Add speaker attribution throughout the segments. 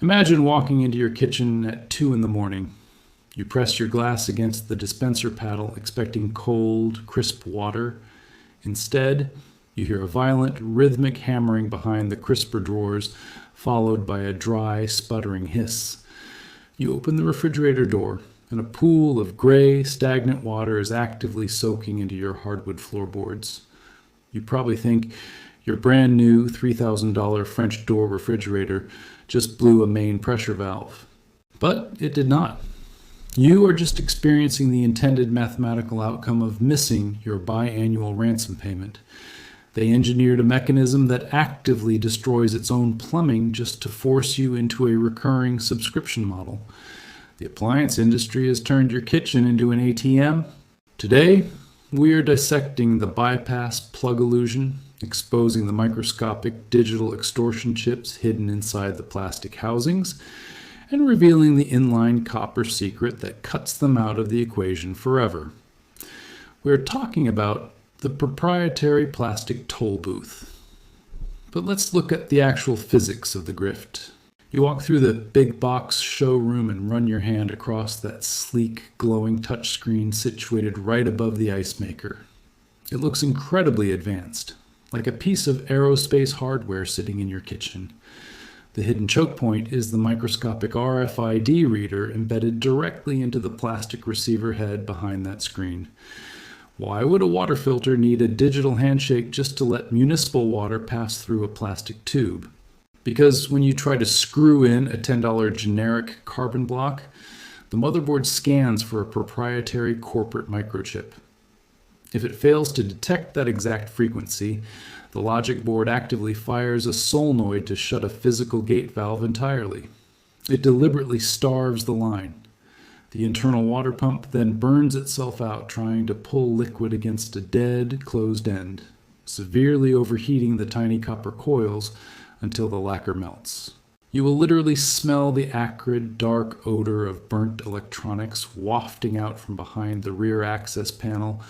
Speaker 1: Imagine walking into your kitchen at 2 in the morning. You press your glass against the dispenser paddle, expecting cold, crisp water. Instead, you hear a violent, rhythmic hammering behind the crisper drawers, followed by a dry, sputtering hiss. You open the refrigerator door, and a pool of gray, stagnant water is actively soaking into your hardwood floorboards. You probably think your brand new $3,000 French door refrigerator just blew a main pressure valve. But it did not. You are just experiencing the intended mathematical outcome of missing your biannual ransom payment. They engineered a mechanism that actively destroys its own plumbing just to force you into a recurring subscription model. The appliance industry has turned your kitchen into an ATM. Today, we are dissecting the bypass plug illusion, exposing the microscopic digital extortion chips hidden inside the plastic housings, and revealing the inline copper secret that cuts them out of the equation forever. We're talking about the proprietary plastic toll booth. But let's look at the actual physics of the grift. You walk through the big box showroom and run your hand across that sleek, glowing touchscreen situated right above the ice maker. It looks incredibly advanced, like a piece of aerospace hardware sitting in your kitchen. The hidden choke point is the microscopic RFID reader embedded directly into the plastic receiver head behind that screen. Why would a water filter need a digital handshake just to let municipal water pass through a plastic tube? Because when you try to screw in a $10 generic carbon block, the motherboard scans for a proprietary corporate microchip. If it fails to detect that exact frequency, the logic board actively fires a solenoid to shut a physical gate valve entirely. It deliberately starves the line. The internal water pump then burns itself out trying to pull liquid against a dead, closed end, severely overheating the tiny copper coils until the lacquer melts. You will literally smell the acrid, dark odor of burnt electronics wafting out from behind the rear access panel,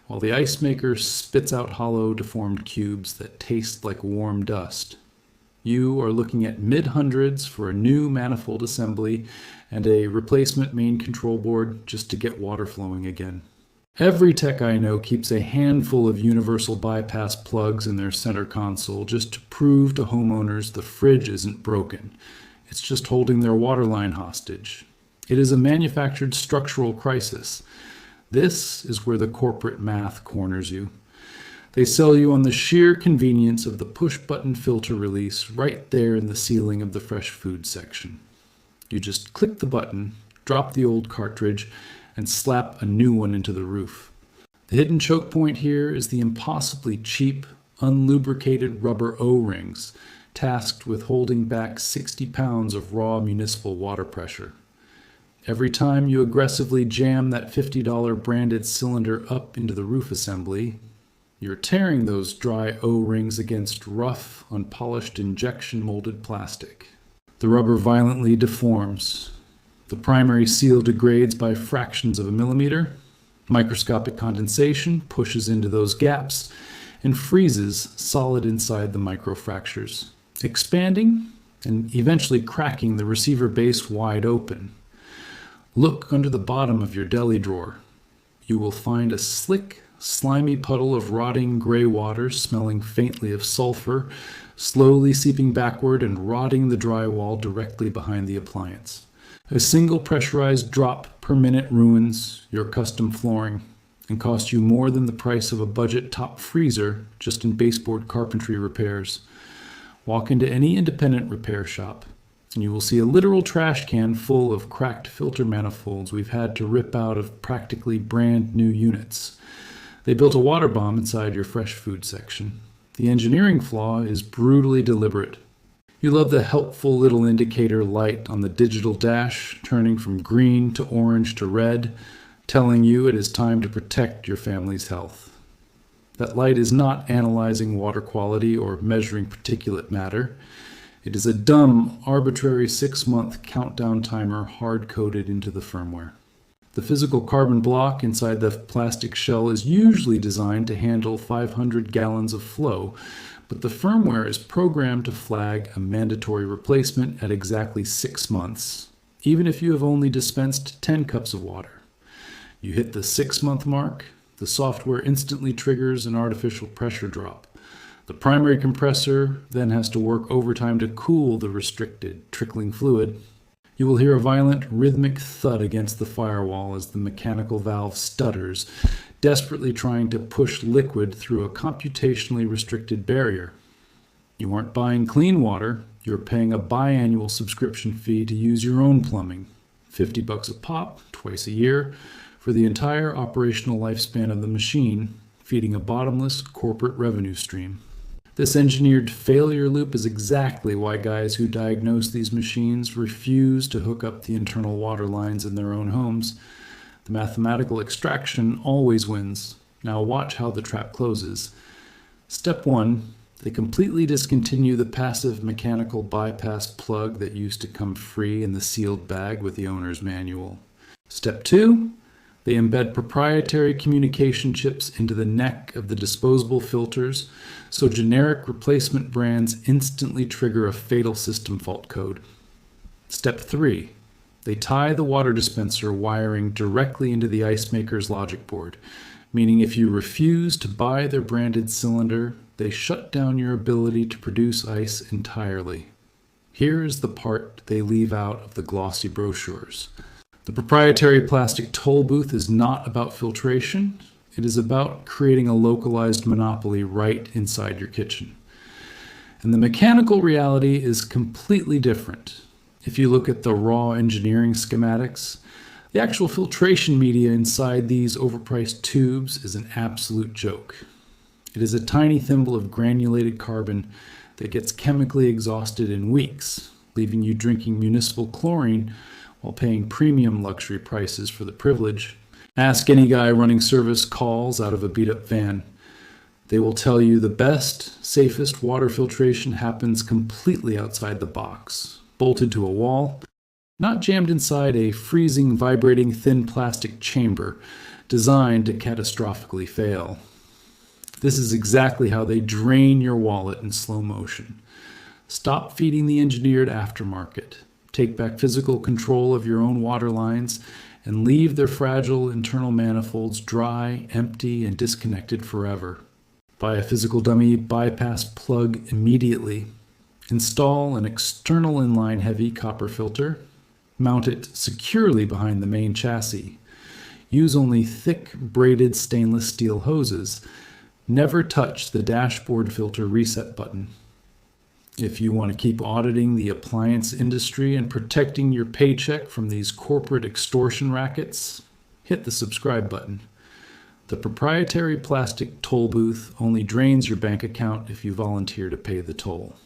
Speaker 1: while the ice maker spits out hollow, deformed cubes that taste like warm dust. You are looking at mid-hundreds for a new manifold assembly and a replacement main control board just to get water flowing again. Every tech I know keeps a handful of universal bypass plugs in their center console just to prove to homeowners the fridge isn't broken. It's just holding their water line hostage. It is a manufactured structural crisis. This is where the corporate math corners you. They sell you on the sheer convenience of the push-button filter release right there in the ceiling of the fresh food section. You just click the button, drop the old cartridge, and slap a new one into the roof. The hidden choke point here is the impossibly cheap, unlubricated rubber O-rings, tasked with holding back 60 pounds of raw municipal water pressure. Every time you aggressively jam that $50 branded cylinder up into the roof assembly, you're tearing those dry O-rings against rough, unpolished injection molded plastic. The rubber violently deforms. The primary seal degrades by fractions of a millimeter. Microscopic condensation pushes into those gaps and freezes solid inside the microfractures, expanding and eventually cracking the receiver base wide open. Look under the bottom of your deli drawer. You will find a slick, slimy puddle of rotting gray water smelling faintly of sulfur, slowly seeping backward and rotting the drywall directly behind the appliance. A single pressurized drop per minute ruins your custom flooring and costs you more than the price of a budget top freezer just in baseboard carpentry repairs. Walk into any independent repair shop and you will see a literal trash can full of cracked filter manifolds we've had to rip out of practically brand new units. They built a water bomb inside your fresh food section. The engineering flaw is brutally deliberate. You love the helpful little indicator light on the digital dash, turning from green to orange to red, telling you it is time to protect your family's health. That light is not analyzing water quality or measuring particulate matter. It is a dumb, arbitrary 6-month countdown timer hard-coded into the firmware. The physical carbon block inside the plastic shell is usually designed to handle 500 gallons of flow, but the firmware is programmed to flag a mandatory replacement at exactly 6 months, even if you have only dispensed 10 cups of water. You hit the 6-month mark, the software instantly triggers an artificial pressure drop. The primary compressor then has to work overtime to cool the restricted, trickling fluid. You will hear a violent, rhythmic thud against the firewall as the mechanical valve stutters, desperately trying to push liquid through a computationally restricted barrier. You aren't buying clean water, you're paying a biannual subscription fee to use your own plumbing. $50 a pop, twice a year, for the entire operational lifespan of the machine, feeding a bottomless corporate revenue stream. This engineered failure loop is exactly why guys who diagnose these machines refuse to hook up the internal water lines in their own homes. The mathematical extraction always wins. Now watch how the trap closes. Step 1, they completely discontinue the passive mechanical bypass plug that used to come free in the sealed bag with the owner's manual. Step 2, they embed proprietary communication chips into the neck of the disposable filters, so generic replacement brands instantly trigger a fatal system fault code. Step 3, they tie the water dispenser wiring directly into the ice maker's logic board, meaning if you refuse to buy their branded cylinder, they shut down your ability to produce ice entirely. Here is the part they leave out of the glossy brochures. The proprietary plastic toll booth is not about filtration. It is about creating a localized monopoly right inside your kitchen. And the mechanical reality is completely different. If you look at the raw engineering schematics, the actual filtration media inside these overpriced tubes is an absolute joke. It is a tiny thimble of granulated carbon that gets chemically exhausted in weeks, leaving you drinking municipal chlorine while paying premium luxury prices for the privilege. Ask any guy running service calls out of a beat-up van. They will tell you the best, safest water filtration happens completely outside the box, bolted to a wall, not jammed inside a freezing, vibrating, thin plastic chamber designed to catastrophically fail. This is exactly how they drain your wallet in slow motion. Stop feeding the engineered aftermarket. Take back physical control of your own water lines and leave their fragile internal manifolds dry, empty, and disconnected forever. Buy a physical dummy bypass plug immediately. Install an external inline heavy copper filter. Mount it securely behind the main chassis. Use only thick, braided stainless steel hoses. Never touch the dashboard filter reset button. If you want to keep auditing the appliance industry and protecting your paycheck from these corporate extortion rackets, hit the subscribe button. The proprietary plastic toll booth only drains your bank account if you volunteer to pay the toll.